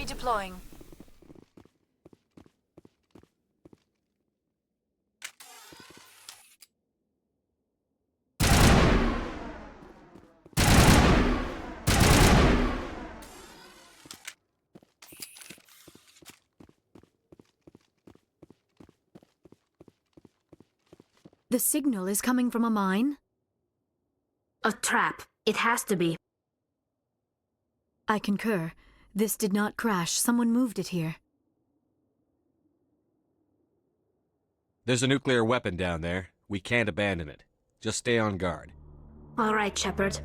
Redeploying. The signal is coming from a mine? A trap. It has to be. I concur. This did not crash. Someone moved it here. There's a nuclear weapon down there. We can't abandon it. Just stay on guard. All right, Shepard.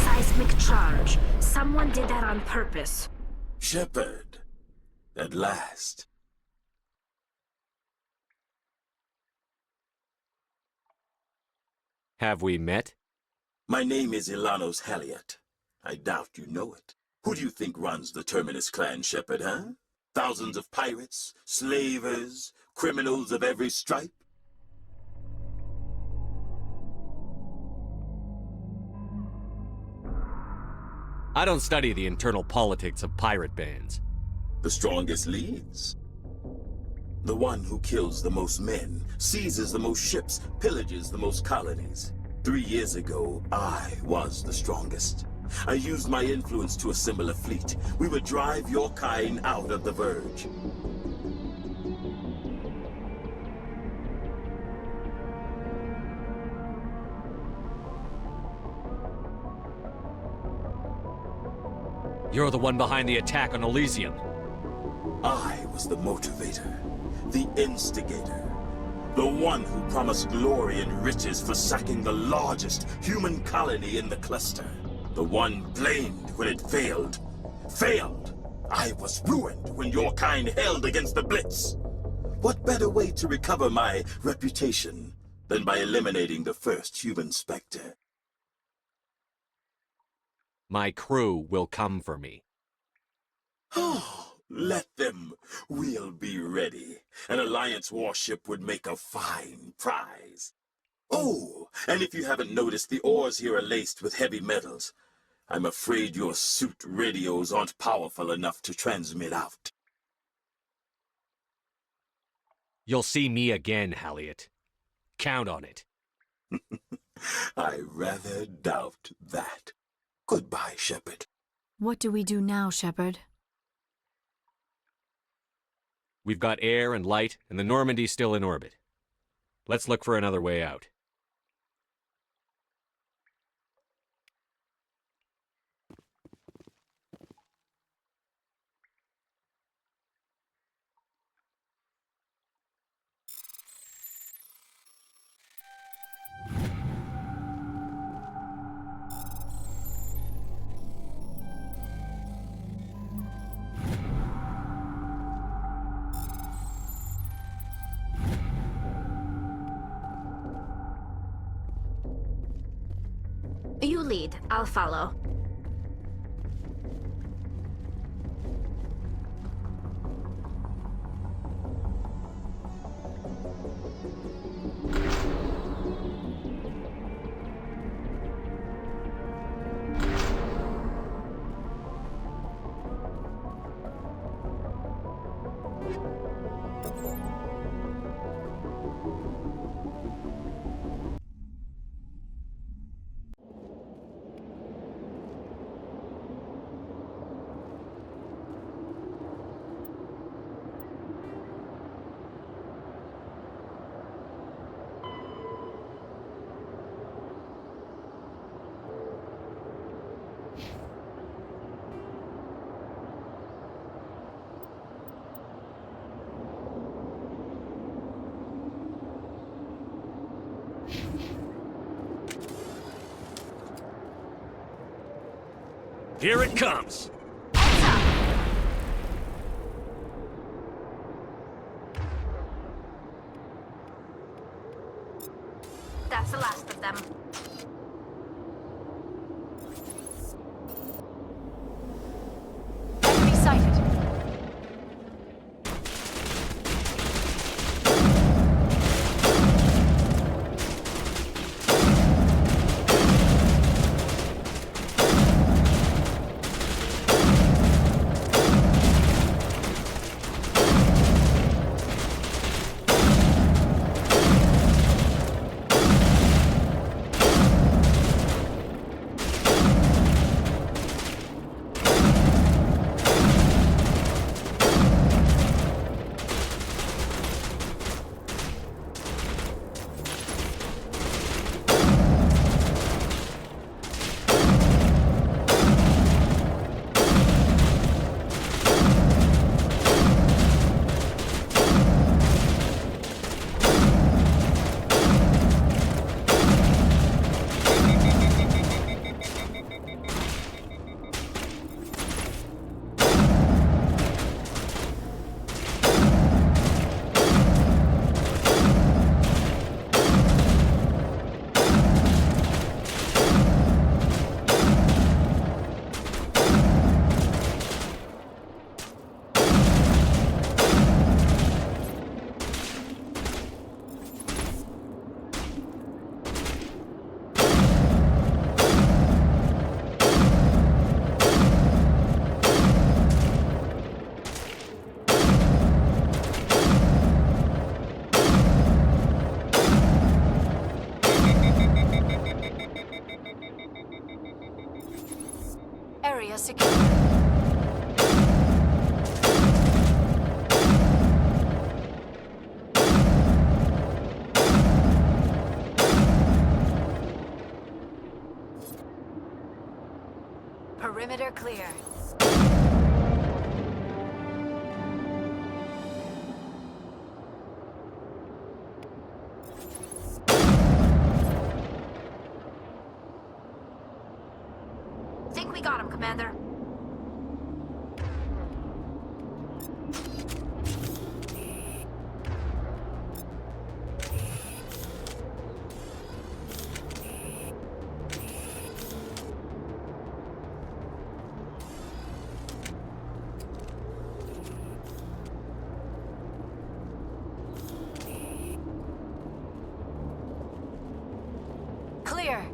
Seismic charge. Someone did that on purpose. Shepard, at last. Have we met? My name is Ilanos Haliot. I doubt you know it. Who do you think runs the Terminus clan, Shepard, huh? Thousands of pirates, slavers, criminals of every stripe? I don't study the internal politics of pirate bands. The strongest leads. The one who kills the most men, seizes the most ships, pillages the most colonies. 3 years ago, I was the strongest. I used my influence to assemble a fleet. We would drive your kind out of the Verge. You're the one behind the attack on Elysium. I was the motivator, the instigator, the one who promised glory and riches for sacking the largest human colony in the cluster. The one blamed when it failed. Failed! I was ruined when your kind held against the Blitz. What better way to recover my reputation than by eliminating the first human Spectre? My crew will come for me. Oh, let them. We'll be ready. An Alliance warship would make a fine prize. Oh, and if you haven't noticed, the ores here are laced with heavy metals. I'm afraid your suit radios aren't powerful enough to transmit out. You'll see me again, Haliot. Count on it. I rather doubt that. Goodbye, Shepard. What do we do now, Shepard? We've got air and light, and the Normandy's still in orbit. Let's look for another way out. You lead. I'll follow. Here it comes! That's the last of them. Enemy sighted. Area secure. Perimeter clear. Think we got him, Commander. Clear.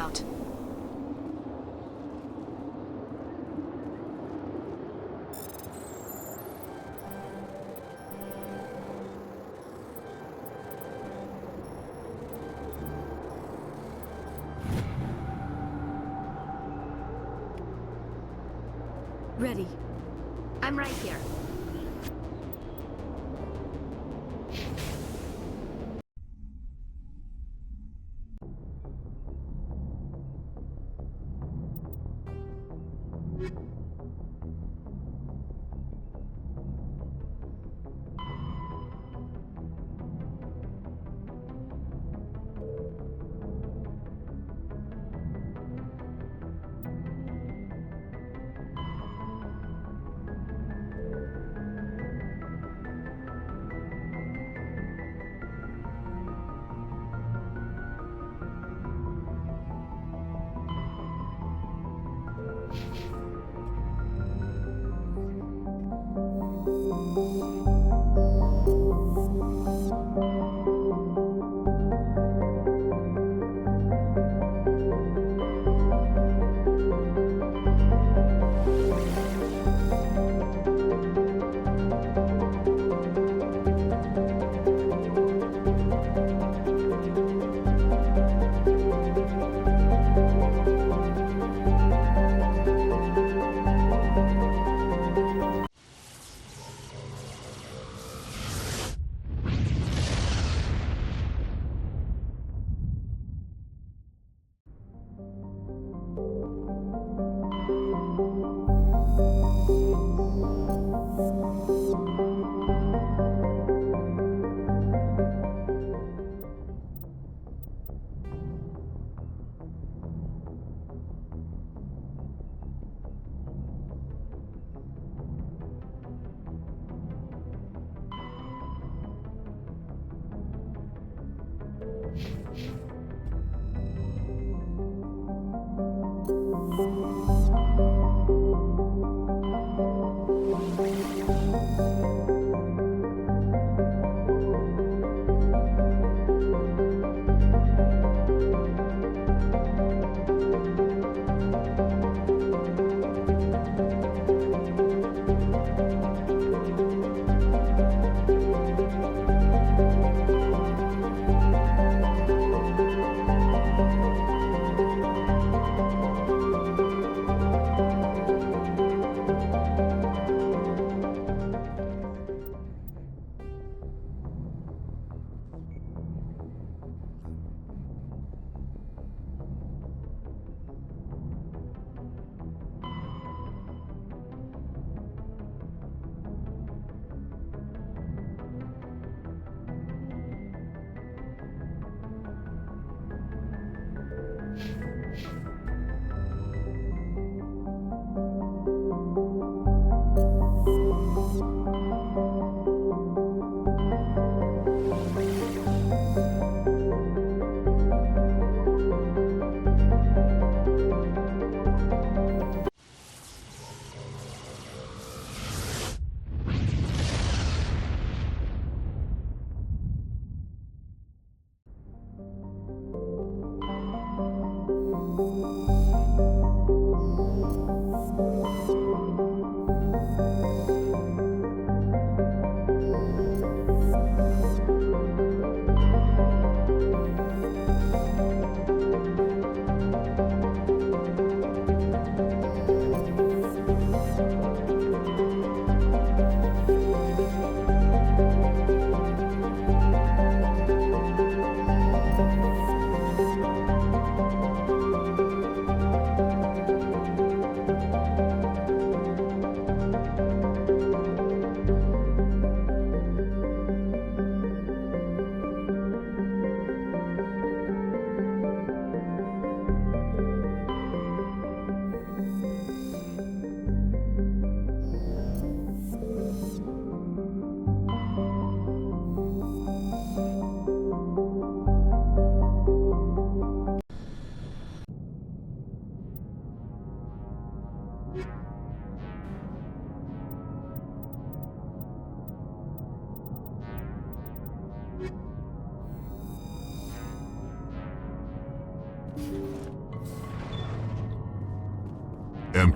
out. Ready. I'm right here.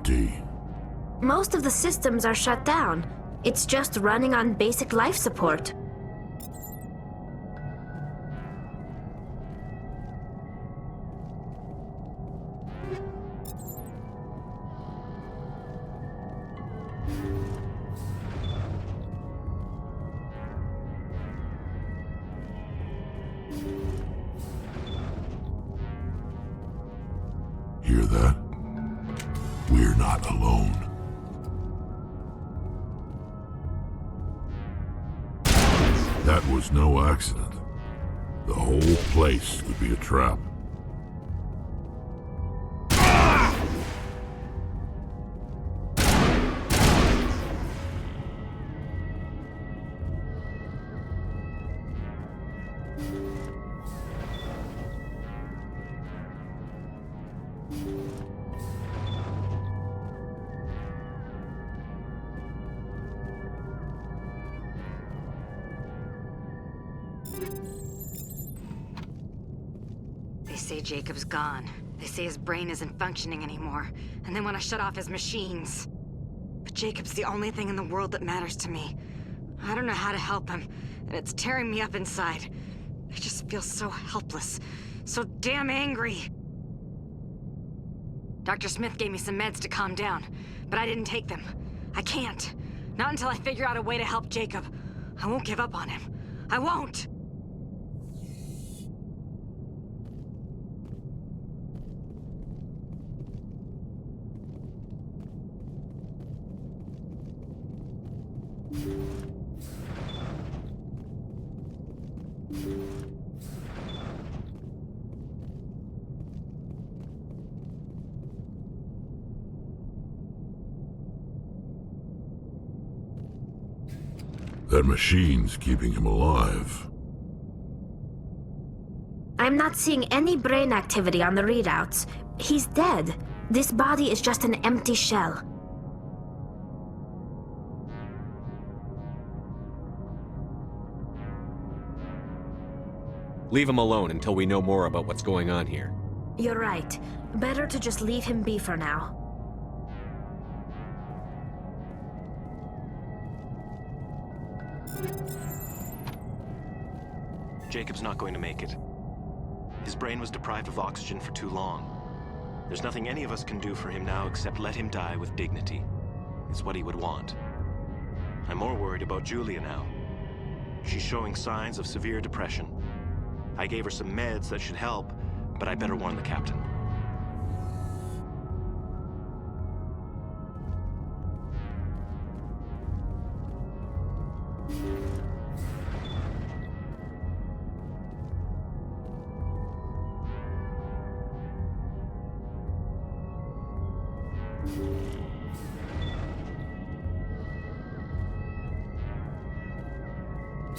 empty. Most of the systems are shut down. It's just running on basic life support. Hear that? We're not alone. That was no accident. The whole place could be a trap. They say Jacob's gone. They say his brain isn't functioning anymore, and they want to shut off his machines. But Jacob's the only thing in the world that matters to me. I don't know how to help him, and it's tearing me up inside. I just feel so helpless, so damn angry. Dr. Smith gave me some meds to calm down, but I didn't take them. I can't. Not until I figure out a way to help Jacob. I won't give up on him. I won't! That machine's keeping him alive. I'm not seeing any brain activity on the readouts. He's dead. This body is just an empty shell. Leave him alone until we know more about what's going on here. You're right. Better to just leave him be for now. Jacob's not going to make it. His brain was deprived of oxygen for too long. There's nothing any of us can do for him now except let him die with dignity. It's what he would want. I'm more worried about Julia now. She's showing signs of severe depression. I gave her some meds that should help, but I better warn the captain.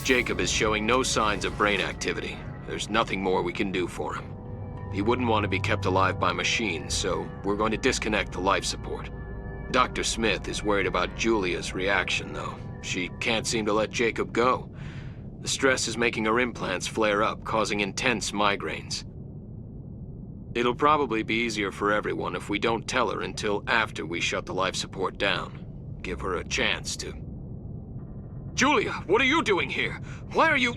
Jacob is showing no signs of brain activity. There's nothing more we can do for him. He wouldn't want to be kept alive by machines, so we're going to disconnect the life support. Dr. Smith is worried about Julia's reaction, though. She can't seem to let Jacob go. The stress is making her implants flare up, causing intense migraines. It'll probably be easier for everyone if we don't tell her until after we shut the life support down. Give her a chance to... Julia, what are you doing here? Why are you...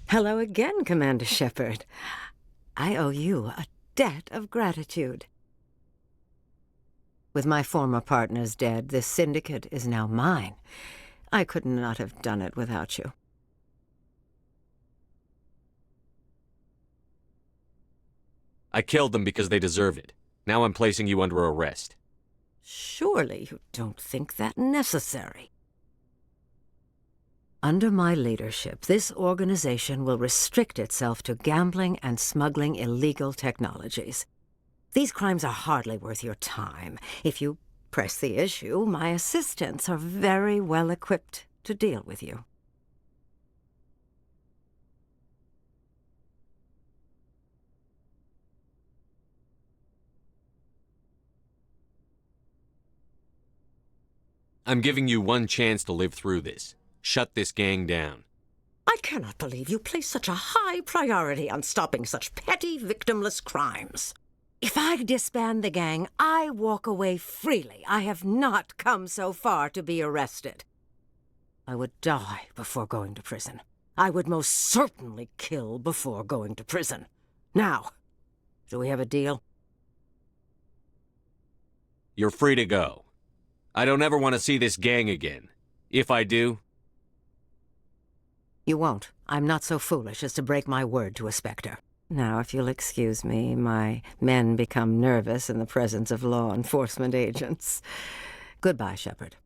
Hello again, Commander Shepard. I owe you a debt of gratitude. With my former partners dead, this syndicate is now mine. I could not have done it without you. I killed them because they deserve it. Now I'm placing you under arrest. Surely you don't think that necessary. Under my leadership, this organization will restrict itself to gambling and smuggling illegal technologies. These crimes are hardly worth your time. If you press the issue, my assistants are very well equipped to deal with you. I'm giving you one chance to live through this. Shut this gang down. I cannot believe you place such a high priority on stopping such petty, victimless crimes. If I disband the gang, I walk away freely. I have not come so far to be arrested. I would die before going to prison. I would most certainly kill before going to prison. Now, do we have a deal? You're free to go. I don't ever want to see this gang again. If I do... You won't. I'm not so foolish as to break my word to a Spectre. Now, if you'll excuse me, my men become nervous in the presence of law enforcement agents. Goodbye, Shepard.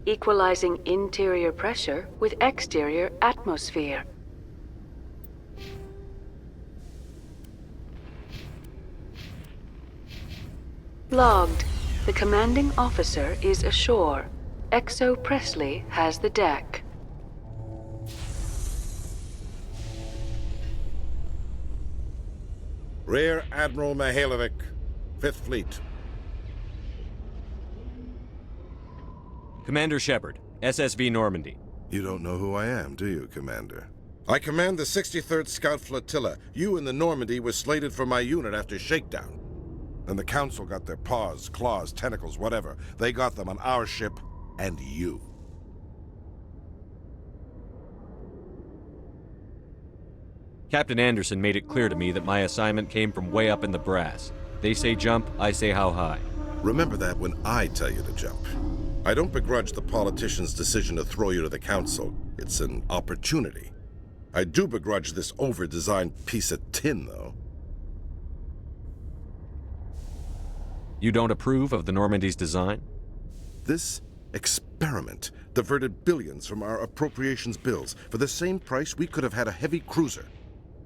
equalizing interior pressure with exterior atmosphere. Logged. The commanding officer is ashore. Exo Presley has the deck. Rear Admiral Mihailovic, 5th Fleet. Commander Shepard, SSV Normandy. You don't know who I am, do you, Commander? I command the 63rd Scout Flotilla. You and the Normandy were slated for my unit after shakedown. And the Council got their paws, claws, tentacles, whatever. They got them on our ship and you. Captain Anderson made it clear to me that my assignment came from way up in the brass. They say jump, I say how high. Remember that when I tell you to jump. I don't begrudge the politician's decision to throw you to the Council. It's an opportunity. I do begrudge this over-designed piece of tin, though. You don't approve of the Normandy's design? This experiment diverted billions from our appropriations bills. For the same price, we could have had a heavy cruiser.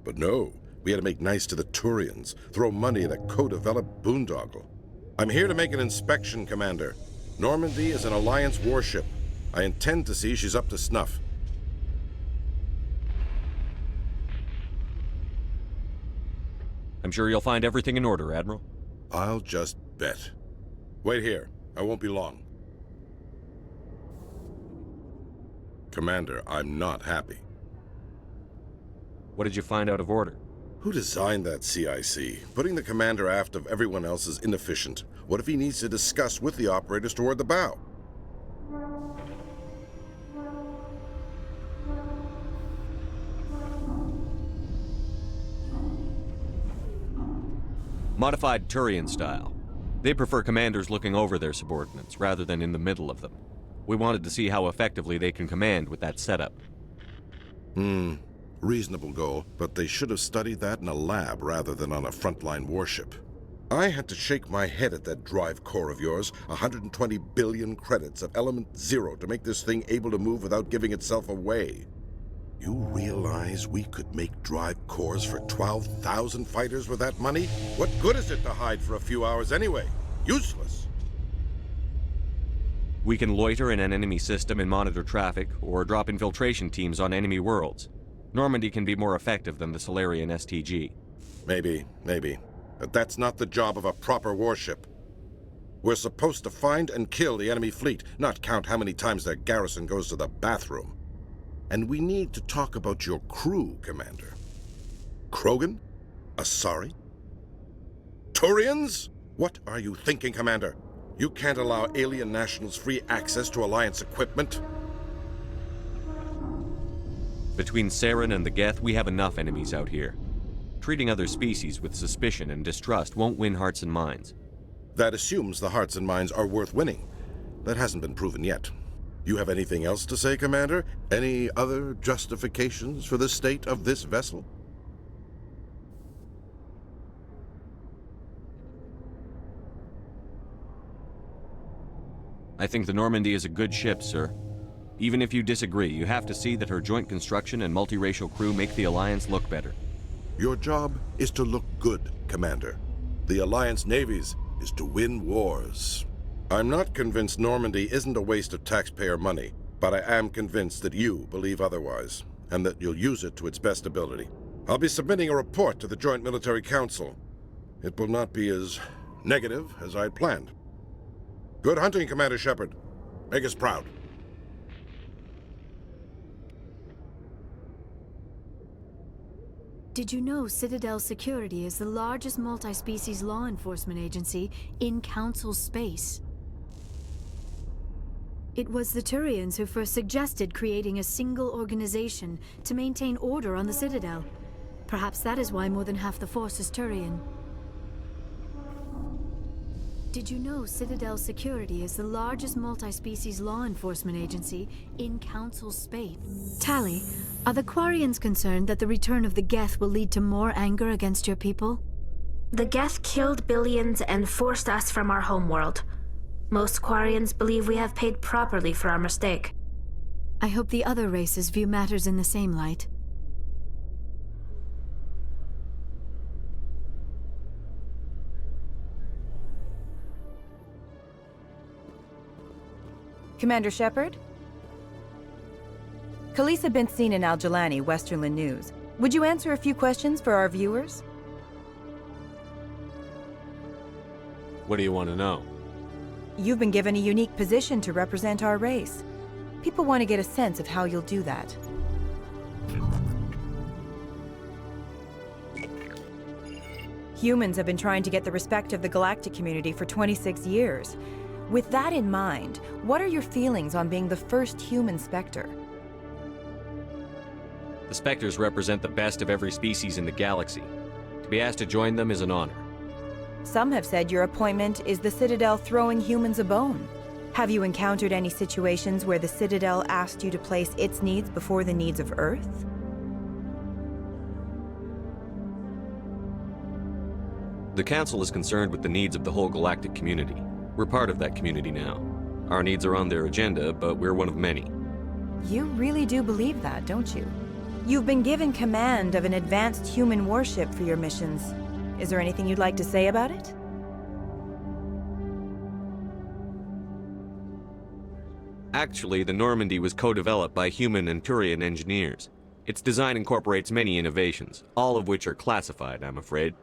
But no, we had to make nice to the Turians, throw money at a co-developed boondoggle. I'm here to make an inspection, Commander. Normandy is an Alliance warship. I intend to see she's up to snuff. I'm sure you'll find everything in order, Admiral. I'll just bet. Wait here. I won't be long. Commander, I'm not happy. What did you find out of order? Who designed that CIC? Putting the commander aft of everyone else is inefficient. What if he needs to discuss with the operators toward the bow? Modified Turian style. They prefer commanders looking over their subordinates rather than in the middle of them. We wanted to see how effectively they can command with that setup. Reasonable goal, but they should have studied that in a lab rather than on a frontline warship. I had to shake my head at that drive core of yours. 120 billion credits of element 0 to make this thing able to move without giving itself away. You realize we could make drive cores for 12,000 fighters with that money? What good is it to hide for a few hours anyway? Useless. We can loiter in an enemy system and monitor traffic, or drop infiltration teams on enemy worlds. Normandy can be more effective than the Solarian STG. Maybe. But that's not the job of a proper warship. We're supposed to find and kill the enemy fleet, not count how many times their garrison goes to the bathroom. And we need to talk about your crew, Commander. Krogan? Asari? Turians? What are you thinking, Commander? You can't allow alien nationals free access to Alliance equipment? Between Saren and the Geth, we have enough enemies out here. Treating other species with suspicion and distrust won't win hearts and minds. That assumes the hearts and minds are worth winning. That hasn't been proven yet. You have anything else to say, Commander? Any other justifications for the state of this vessel? I think the Normandy is a good ship, sir. Even if you disagree, you have to see that her joint construction and multiracial crew make the Alliance look better. Your job is to look good, Commander. The Alliance navies is to win wars. I'm not convinced Normandy isn't a waste of taxpayer money, but I am convinced that you believe otherwise, and that you'll use it to its best ability. I'll be submitting a report to the Joint Military Council. It will not be as negative as I'd planned. Good hunting, Commander Shepard. Make us proud. Did you know Citadel Security is the largest multi-species law enforcement agency in Council space? It was the Turians who first suggested creating a single organization to maintain order on the Citadel. Perhaps that is why more than half the force is Turian. Did you know Citadel Security is the largest multi-species law enforcement agency in Council space? Tali, are the Quarians concerned that the return of the Geth will lead to more anger against your people? The Geth killed billions and forced us from our homeworld. Most Quarians believe we have paid properly for our mistake. I hope the other races view matters in the same light. Commander Shepard? Khalisah bint Sinan al-Jalani, Westerland News. Would you answer a few questions for our viewers? What do you want to know? You've been given a unique position to represent our race. People want to get a sense of how you'll do that. Humans have been trying to get the respect of the galactic community for 26 years. With that in mind, what are your feelings on being the first human Spectre? The Spectres represent the best of every species in the galaxy. To be asked to join them is an honor. Some have said your appointment is the Citadel throwing humans a bone. Have you encountered any situations where the Citadel asked you to place its needs before the needs of Earth? The Council is concerned with the needs of the whole galactic community. We're part of that community now. Our needs are on their agenda, but we're one of many. You really do believe that, don't you? You've been given command of an advanced human warship for your missions. Is there anything you'd like to say about it? Actually, the Normandy was co-developed by human and Turian engineers. Its design incorporates many innovations, all of which are classified, I'm afraid.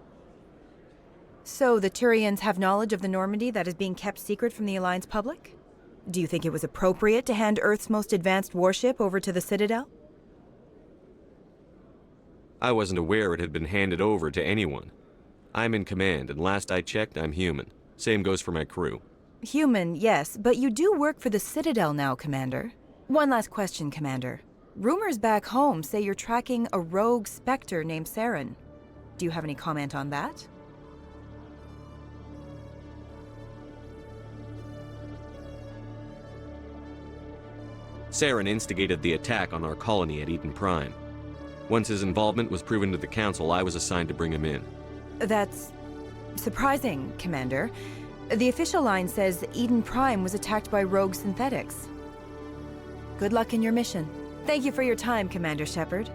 So the Turians have knowledge of the Normandy that is being kept secret from the Alliance public? Do you think it was appropriate to hand Earth's most advanced warship over to the Citadel? I wasn't aware it had been handed over to anyone. I'm in command, and last I checked, I'm human. Same goes for my crew. Human, yes, but you do work for the Citadel now, Commander. One last question, Commander. Rumors back home say you're tracking a rogue Spectre named Saren. Do you have any comment on that? Saren instigated the attack on our colony at Eden Prime. Once his involvement was proven to the Council, I was assigned to bring him in. That's surprising, Commander. The official line says Eden Prime was attacked by rogue synthetics. Good luck in your mission. Thank you for your time, Commander Shepard.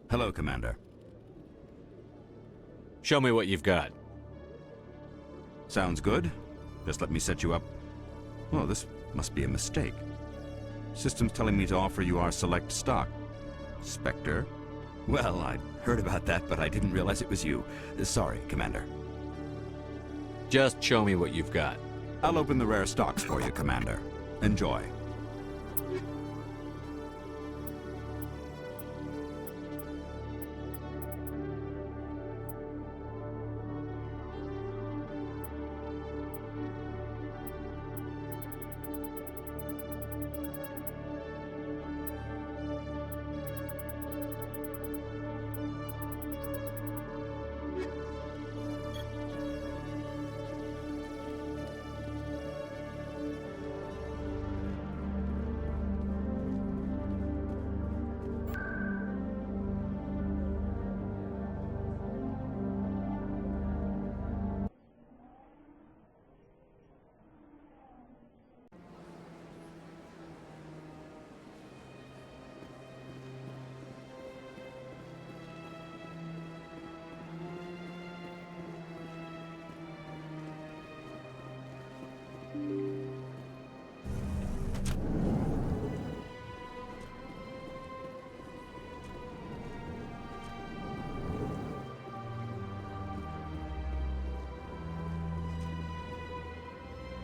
Hello, Commander. Show me what you've got. Sounds good. Just let me set you up. Oh, this must be a mistake. System's telling me to offer you our select stock. Spectre? Well, I'd heard about that, but I didn't realize it was you. Sorry, Commander. Just show me what you've got. I'll open the rare stocks for you, Commander. Enjoy.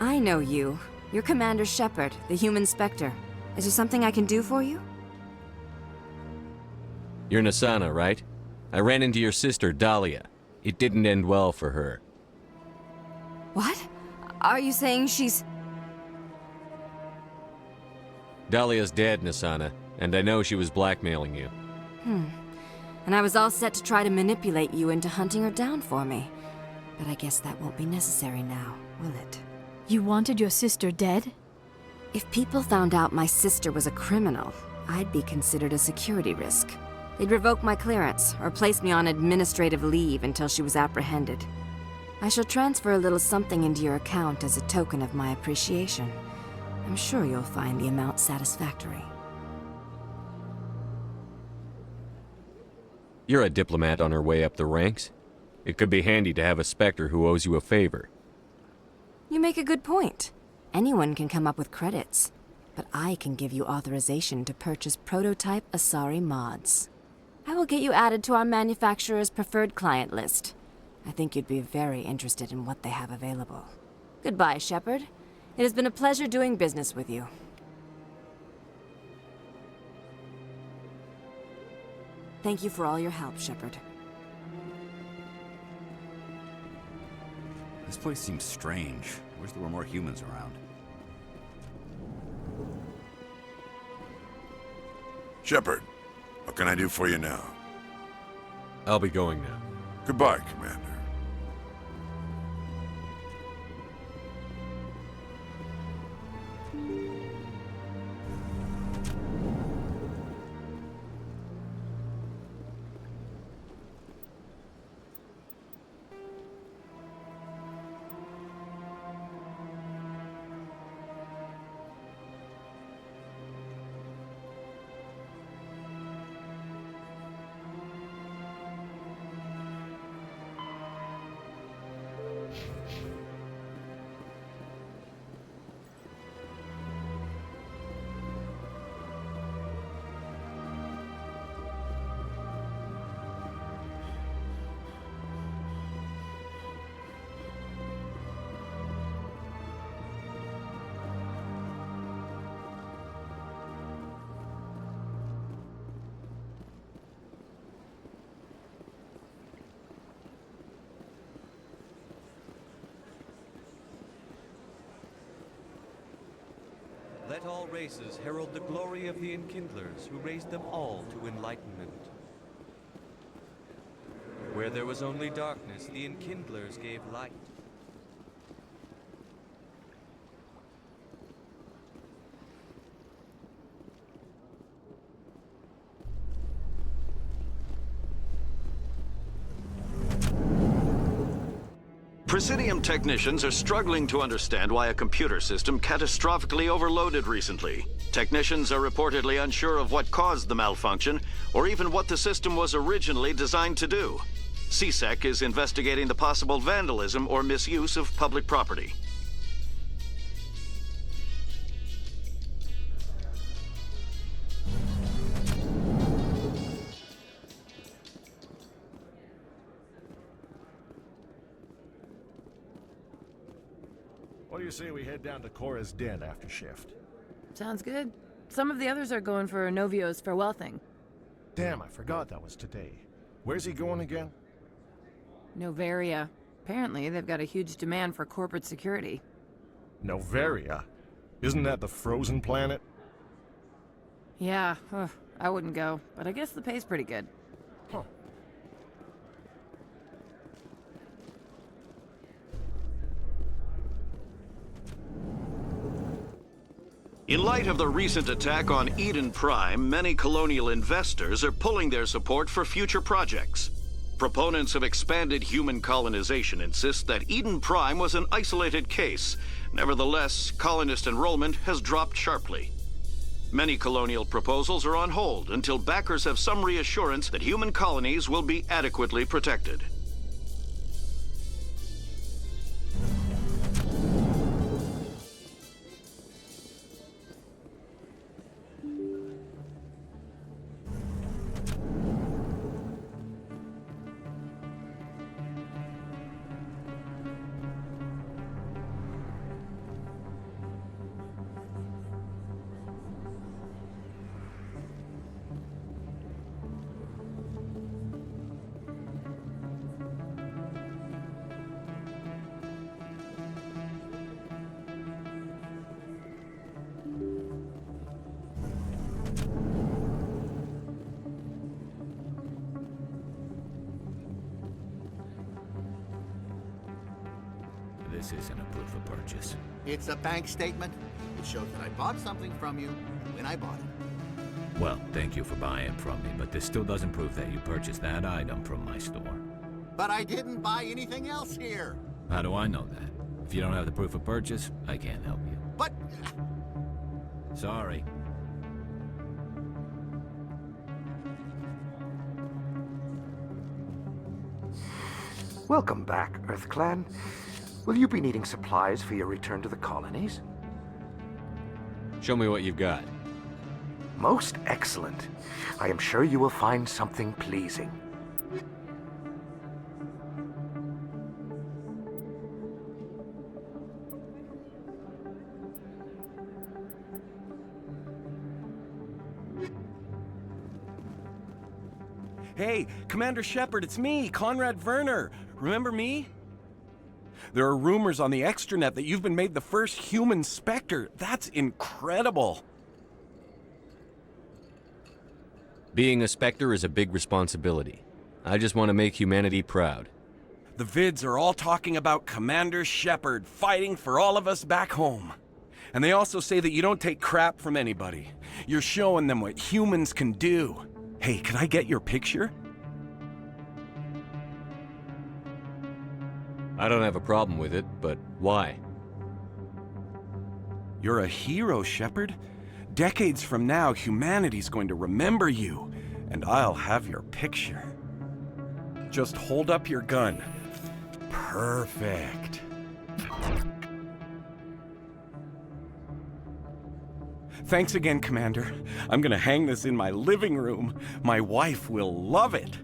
I know you. You're Commander Shepard, the human Spectre. Is there something I can do for you? You're Nassana, right? I ran into your sister, Dahlia. It didn't end well for her. What? Are you saying she's... Dahlia's dead, Nasana, and I know she was blackmailing you. And I was all set to try to manipulate you into hunting her down for me. But I guess that won't be necessary now, will it? You wanted your sister dead? If people found out my sister was a criminal, I'd be considered a security risk. They'd revoke my clearance, or place me on administrative leave until she was apprehended. I shall transfer a little something into your account as a token of my appreciation. I'm sure you'll find the amount satisfactory. You're a diplomat on her way up the ranks. It could be handy to have a Spectre who owes you a favor. You make a good point. Anyone can come up with credits, but I can give you authorization to purchase prototype Asari mods. I will get you added to our manufacturer's preferred client list. I think you'd be very interested in what they have available. Goodbye, Shepard. It has been a pleasure doing business with you. Thank you for all your help, Shepard. This place seems strange. I wish there were more humans around. Shepard, what can I do for you now? I'll be going now. Goodbye, Commander. Let all races herald the glory of the Enkindlers, who raised them all to enlightenment. Where there was only darkness, the Enkindlers gave light. Presidium technicians are struggling to understand why a computer system catastrophically overloaded recently. Technicians are reportedly unsure of what caused the malfunction, or even what the system was originally designed to do. CSEC is investigating the possible vandalism or misuse of public property. What do you say we head down to Cora's den after shift? Sounds good. Some of the others are going for Novio's farewell thing. Damn, I forgot that was today. Where's he going again? Novaria. Apparently, they've got a huge demand for corporate security. Novaria? Isn't that the frozen planet? Yeah, I wouldn't go, but I guess the pay's pretty good. Huh. In light of the recent attack on Eden Prime, many colonial investors are pulling their support for future projects. Proponents of expanded human colonization insist that Eden Prime was an isolated case. Nevertheless, colonist enrollment has dropped sharply. Many colonial proposals are on hold until backers have some reassurance that human colonies will be adequately protected. this isn't a proof of purchase. It's a bank statement. It shows that I bought something from you when I bought it. Well, thank you for buying from me, but this still doesn't prove that you purchased that item from my store. But I didn't buy anything else here. How do I know that? If you don't have the proof of purchase, I can't help you. But... Sorry. Welcome back, EarthClan. Will you be needing supplies for your return to the colonies? Show me what you've got. Most excellent. I am sure you will find something pleasing. Hey, Commander Shepard, it's me, Conrad Werner. Remember me? There are rumors on the extranet that you've been made the first human Spectre. That's incredible. Being a Spectre is a big responsibility. I just want to make humanity proud. The vids are all talking about Commander Shepard fighting for all of us back home. And they also say that you don't take crap from anybody. You're showing them what humans can do. Hey, can I get your picture? I don't have a problem with it, but why? You're a hero, Shepard. Decades from now, humanity's going to remember you, and I'll have your picture. Just hold up your gun. Perfect. Thanks again, Commander. I'm gonna hang this in my living room. My wife will love it.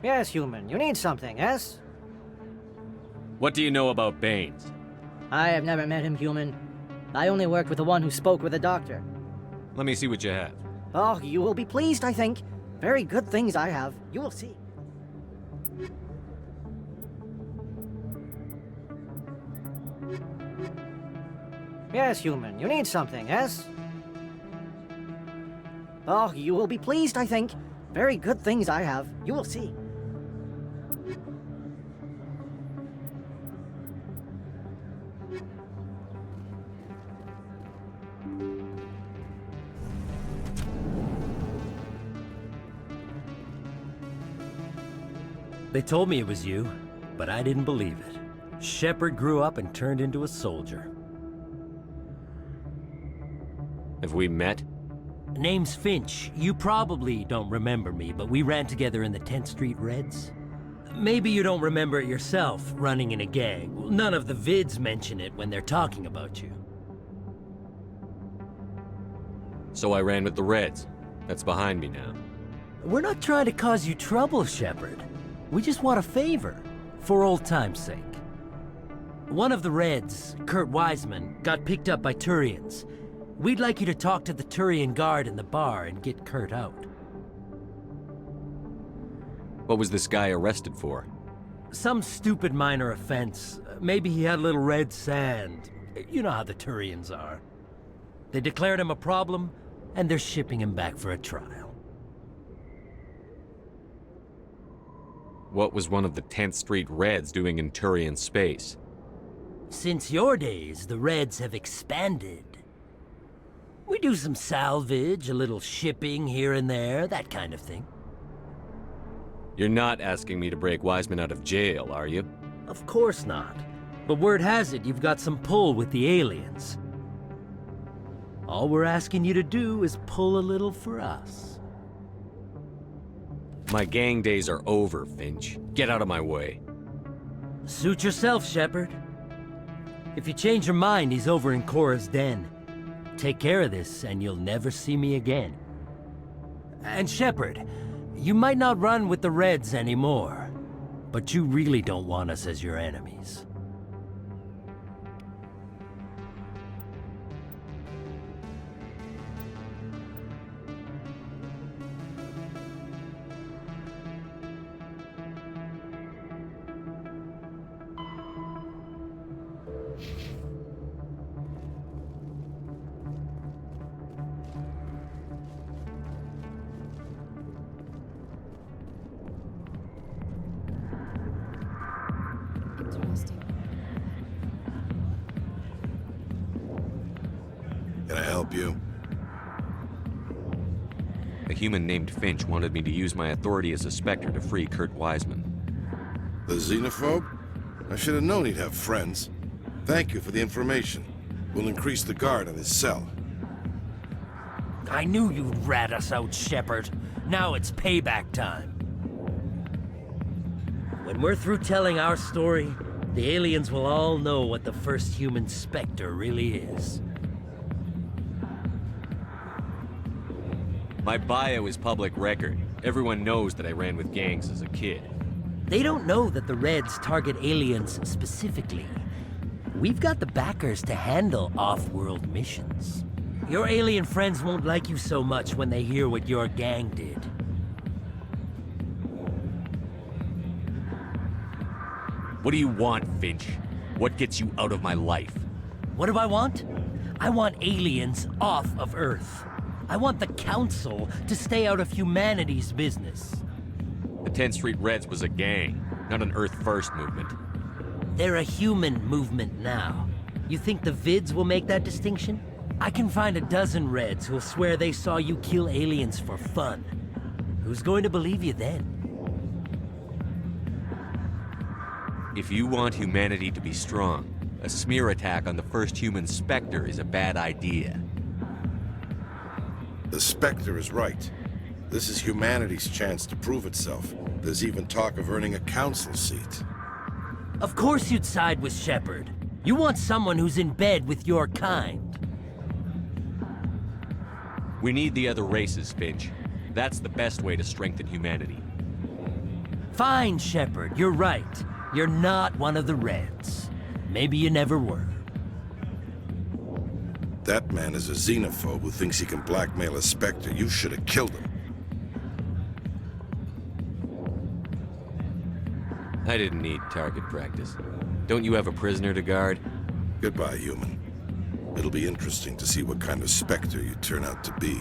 Yes, human. You need something, yes? What do you know about Baines? I have never met him, human. I only worked with the one who spoke with the doctor. Let me see what you have. Oh, you will be pleased, I think. Very good things I have. You will see. Yes, human. You need something, yes? Oh, you will be pleased, I think. Very good things I have. You will see. They told me it was you, but I didn't believe it. Shepard grew up and turned into a soldier. Have we met? Name's Finch. You probably don't remember me, but we ran together in the 10th Street Reds. Maybe you don't remember it yourself, running in a gang. None of the vids mention it when they're talking about you. So I ran with the Reds. That's behind me now. We're not trying to cause you trouble, Shepard. We just want a favor, for old time's sake. One of the Reds, Kurt Wiseman, got picked up by Turians. We'd like you to talk to the Turian guard in the bar and get Kurt out. What was this guy arrested for? Some stupid minor offense. Maybe he had a little red sand. You know how the Turians are. They declared him a problem, and they're shipping him back for a trial. What was one of the 10th Street Reds doing in Turian space? Since your days, the Reds have expanded. We do some salvage, a little shipping here and there, that kind of thing. You're not asking me to break Wiseman out of jail, are you? Of course not. But word has it you've got some pull with the aliens. All we're asking you to do is pull a little for us. My gang days are over, Finch. Get out of my way. Suit yourself, Shepard. If you change your mind, he's over in Cora's den. Take care of this, and you'll never see me again. And Shepard, you might not run with the Reds anymore, but you really don't want us as your enemies. Can I help you? A human named Finch wanted me to use my authority as a Spectre to free Kurt Wiseman. The xenophobe? I should have known he'd have friends. Thank you for the information. We'll increase the guard on his cell. I knew you'd rat us out, Shepard. Now it's payback time. When we're through telling our story, the aliens will all know what the first human Spectre really is. My bio is public record. Everyone knows that I ran with gangs as a kid. They don't know that the Reds target aliens specifically. We've got the backers to handle off-world missions. Your alien friends won't like you so much when they hear what your gang did. What do you want, Finch? What gets you out of my life? What do I want? I want aliens off of Earth. I want the Council to stay out of humanity's business. The 10th Street Reds was a gang, not an Earth First movement. They're a human movement now. You think the Vids will make that distinction? I can find a dozen Reds who'll swear they saw you kill aliens for fun. Who's going to believe you then? If you want humanity to be strong, a smear attack on the first human Spectre is a bad idea. The Spectre is right. This is humanity's chance to prove itself. There's even talk of earning a council seat. Of course you'd side with Shepard. You want someone who's in bed with your kind. We need the other races, Finch. That's the best way to strengthen humanity. Fine, Shepard, you're right. You're not one of the Reds. Maybe you never were. That man is a xenophobe who thinks he can blackmail a Spectre. You should have killed him. I didn't need target practice. Don't you have a prisoner to guard? Goodbye, human. It'll be interesting to see what kind of Spectre you turn out to be.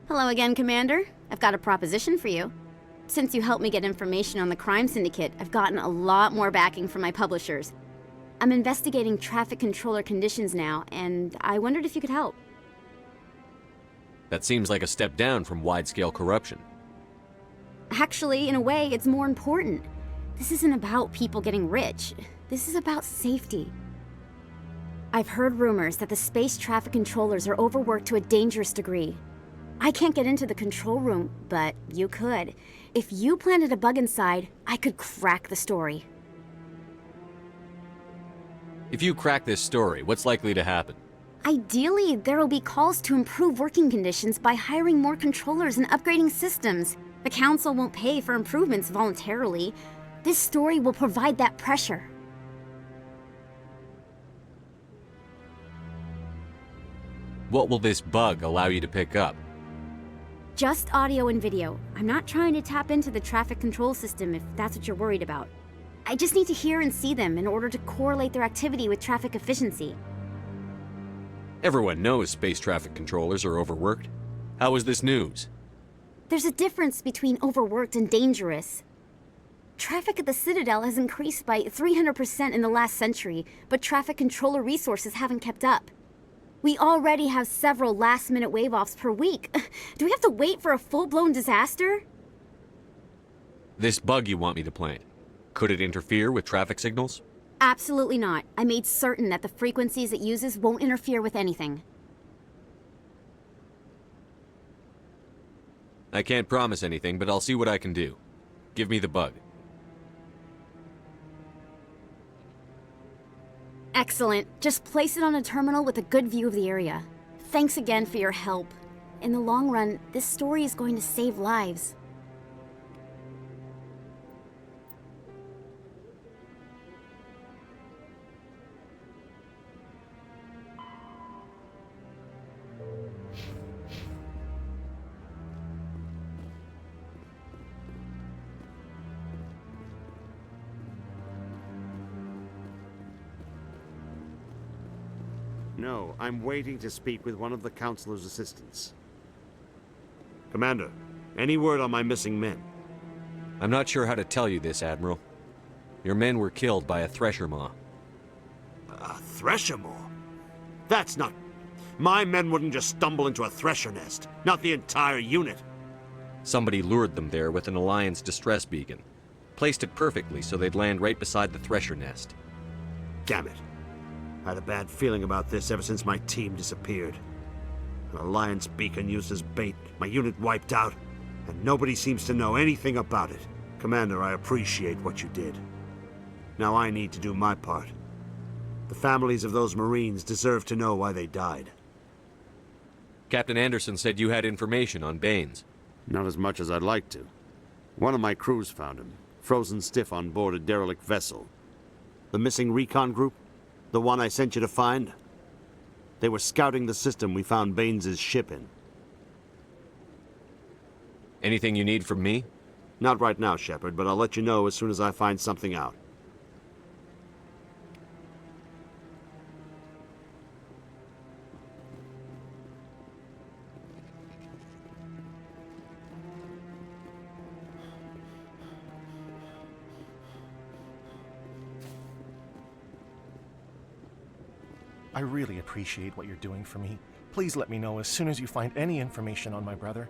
Hello again, Commander. I've got a proposition for you. Since you helped me get information on the crime syndicate, I've gotten a lot more backing from my publishers. I'm investigating traffic controller conditions now, and I wondered if you could help. That seems like a step down from wide-scale corruption. Actually, in a way, it's more important. This isn't about people getting rich. This is about safety. I've heard rumors that the space traffic controllers are overworked to a dangerous degree. I can't get into the control room, but you could. If you planted a bug inside, I could crack the story. If you crack this story, what's likely to happen? Ideally, there will be calls to improve working conditions by hiring more controllers and upgrading systems. The Council won't pay for improvements voluntarily. This story will provide that pressure. What will this bug allow you to pick up? Just audio and video. I'm not trying to tap into the traffic control system if that's what you're worried about. I just need to hear and see them in order to correlate their activity with traffic efficiency. Everyone knows space traffic controllers are overworked. How is this news? There's a difference between overworked and dangerous. Traffic at the Citadel has increased by 300% in the last century, but traffic controller resources haven't kept up. We already have several last-minute wave-offs per week. Do we have to wait for a full-blown disaster? This bug you want me to plant, could it interfere with traffic signals? Absolutely not. I made certain that the frequencies it uses won't interfere with anything. I can't promise anything, but I'll see what I can do. Give me the bug. Excellent. Just place it on a terminal with a good view of the area. Thanks again for your help. In the long run, this story is going to save lives. No, I'm waiting to speak with one of the Councilor's assistants. Commander, any word on my missing men? I'm not sure how to tell you this, Admiral. Your men were killed by a Thresher Maw. A Thresher Maw? That's not... My men wouldn't just stumble into a Thresher nest. Not the entire unit. Somebody lured them there with an Alliance distress beacon. Placed it perfectly so they'd land right beside the Thresher nest. Damn it. I had a bad feeling about this ever since my team disappeared. An Alliance beacon used as bait, my unit wiped out, and nobody seems to know anything about it. Commander, I appreciate what you did. Now I need to do my part. The families of those Marines deserve to know why they died. Captain Anderson said you had information on Baines. Not as much as I'd like to. One of my crews found him, frozen stiff on board a derelict vessel. The missing recon group? The one I sent you to find? They were scouting the system we found Baines' ship in. Anything you need from me? Not right now, Shepard, but I'll let you know as soon as I find something out. I really appreciate what you're doing for me. Please let me know as soon as you find any information on my brother.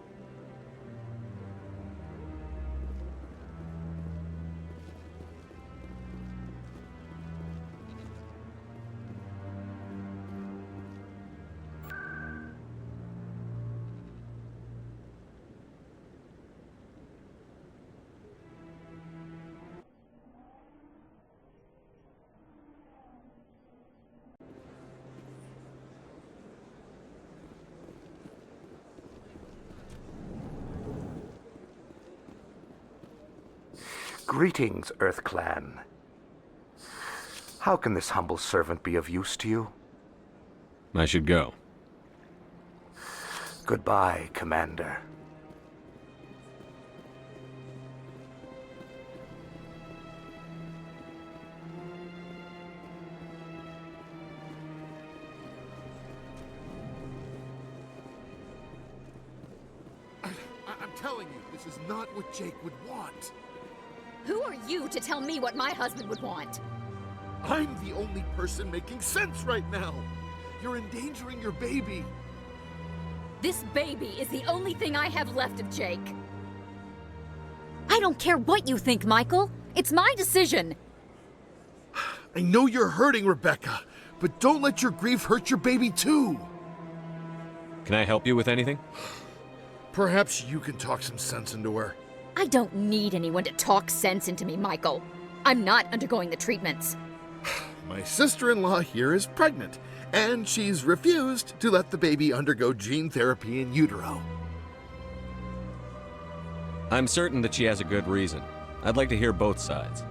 Greetings, Earth Clan. How can this humble servant be of use to you? I should go. Goodbye, Commander. I'm telling you, this is not what Jake would want. Who are you to tell me what my husband would want? I'm the only person making sense right now. You're endangering your baby. This baby is the only thing I have left of Jake. I don't care what you think, Michael. It's my decision. I know you're hurting, Rebecca, but don't let your grief hurt your baby too. Can I help you with anything? Perhaps you can talk some sense into her. I don't need anyone to talk sense into me, Michael. I'm not undergoing the treatments. My sister-in-law here is pregnant, and she's refused to let the baby undergo gene therapy in utero. I'm certain that she has a good reason. I'd like to hear both sides.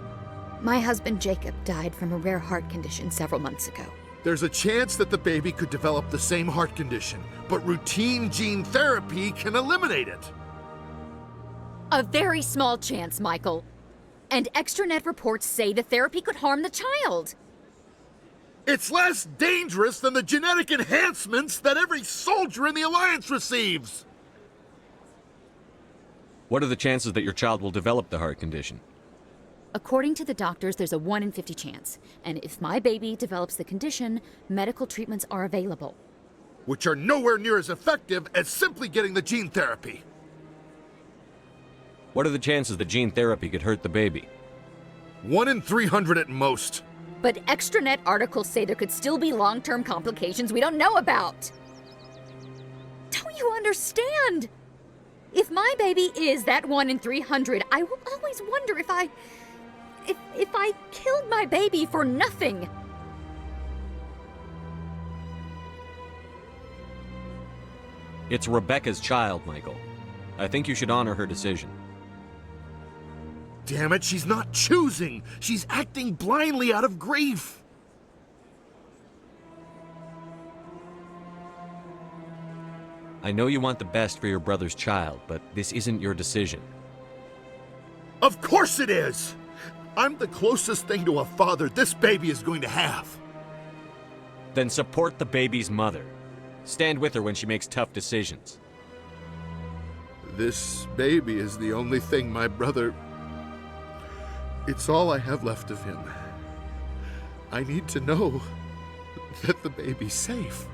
My husband Jacob died from a rare heart condition several months ago. There's a chance that the baby could develop the same heart condition, but routine gene therapy can eliminate it. A very small chance, Michael. And extranet reports say the therapy could harm the child. It's less dangerous than the genetic enhancements that every soldier in the Alliance receives. What are the chances that your child will develop the heart condition? According to the doctors, there's a 1 in 50 chance. And if my baby develops the condition, medical treatments are available. Which are nowhere near as effective as simply getting the gene therapy. What are the chances that gene therapy could hurt the baby? 1 in 300 at most. But extranet articles say there could still be long-term complications we don't know about. Don't you understand? If my baby is that 1 in 300, I will always wonder if I killed my baby for nothing. It's Rebecca's child, Michael. I think you should honor her decision. Damn it, she's not choosing. She's acting blindly out of grief. I know you want the best for your brother's child, but this isn't your decision. Of course it is! I'm the closest thing to a father this baby is going to have. Then support the baby's mother. Stand with her when she makes tough decisions. This baby is the only thing my brother... It's all I have left of him. I need to know that the baby's safe.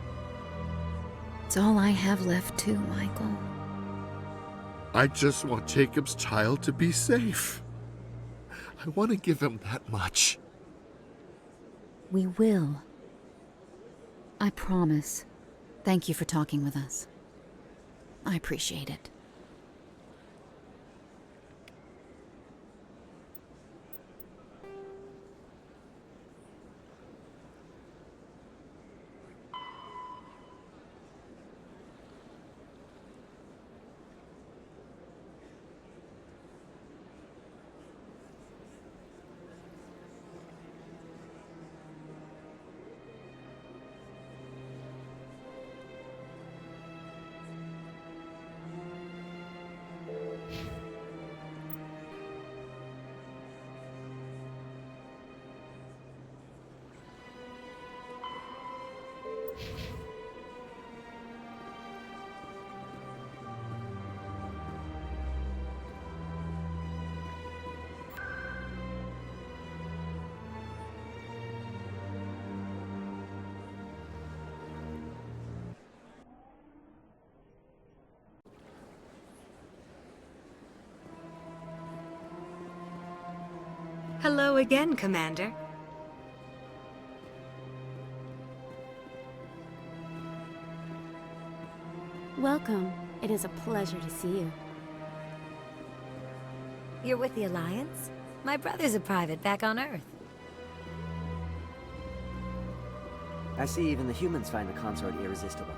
It's all I have left too, Michael. I just want Jacob's child to be safe. I want to give him that much. We will. I promise. Thank you for talking with us. I appreciate it. Hello again, Commander. Welcome. It is a pleasure to see you. You're with the Alliance? My brother's a private back on Earth. I see even the humans find the consort irresistible.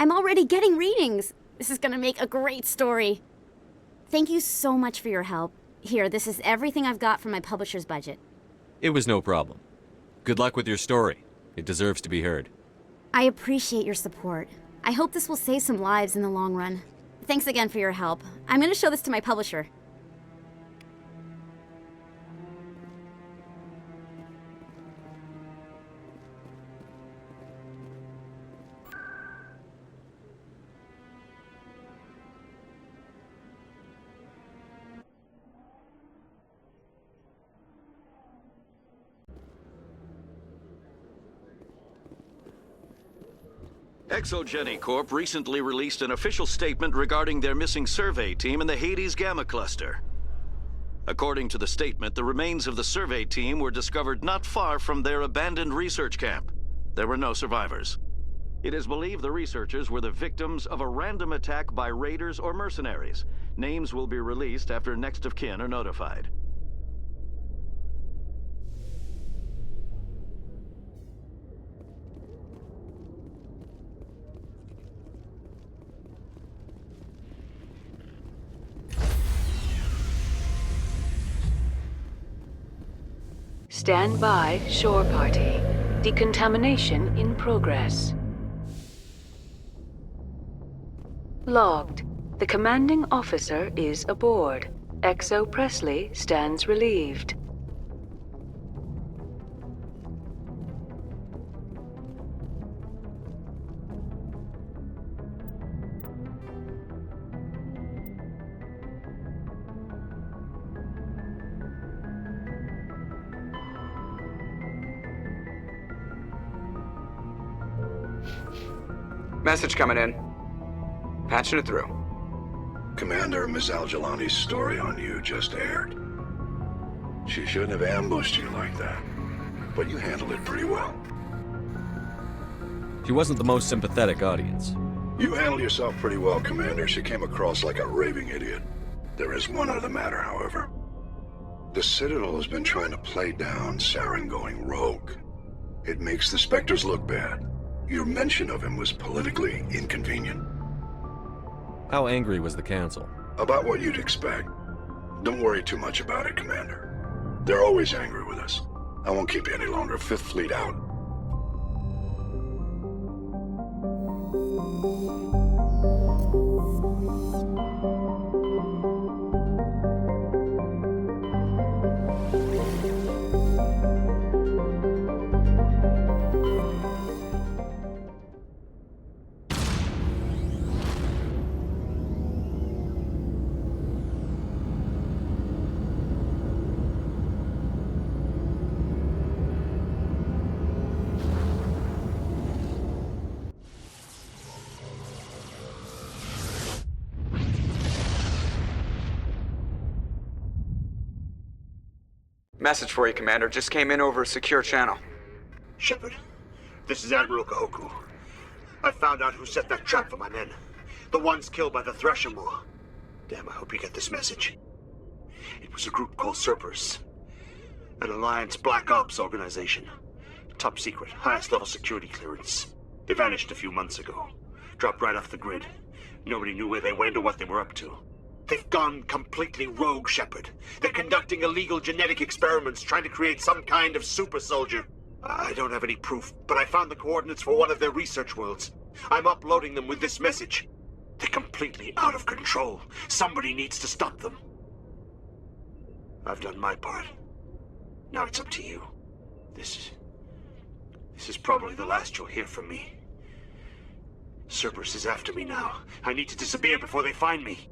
I'm already getting readings. This is gonna make a great story. Thank you so much for your help. Here, this is everything I've got from my publisher's budget. It was no problem. Good luck with your story. It deserves to be heard. I appreciate your support. I hope this will save some lives in the long run. Thanks again for your help. I'm gonna show this to my publisher. Exogeny Corp recently released an official statement regarding their missing survey team in the Hades Gamma Cluster. According to the statement, the remains of the survey team were discovered not far from their abandoned research camp. There were no survivors. It is believed the researchers were the victims of a random attack by raiders or mercenaries. Names will be released after next of kin are notified. Stand by, shore party. Decontamination in progress. Logged. The commanding officer is aboard. Exo Presley stands relieved. Message coming in. Patching it through. Commander, Miss Al-Jalani's story on you just aired. She shouldn't have ambushed you like that, but you handled it pretty well. She wasn't the most sympathetic audience. You handled yourself pretty well, Commander. She came across like a raving idiot. There is one other matter, however. The Citadel has been trying to play down Saren going rogue. It makes the Spectres look bad. Your mention of him was politically inconvenient. How angry was the Council? About what you'd expect. Don't worry too much about it, Commander. They're always angry with us. I won't keep you any longer. Fifth Fleet out. Message for you, Commander. Just came in over a secure channel. Shepard, this is Admiral Kahoku. I found out who set that trap for my men. The ones killed by the Thresher Maw. Damn, I hope you get this message. It was a group called Cerberus. An Alliance Black Ops organization. Top secret, highest level security clearance. They vanished a few months ago. Dropped right off the grid. Nobody knew where they went or what they were up to. They've gone completely rogue, Shepard. They're conducting illegal genetic experiments, trying to create some kind of super soldier. I don't have any proof, but I found the coordinates for one of their research worlds. I'm uploading them with this message. They're completely out of control. Somebody needs to stop them. I've done my part. Now it's up to you. This is probably the last you'll hear from me. Cerberus is after me now. I need to disappear before they find me.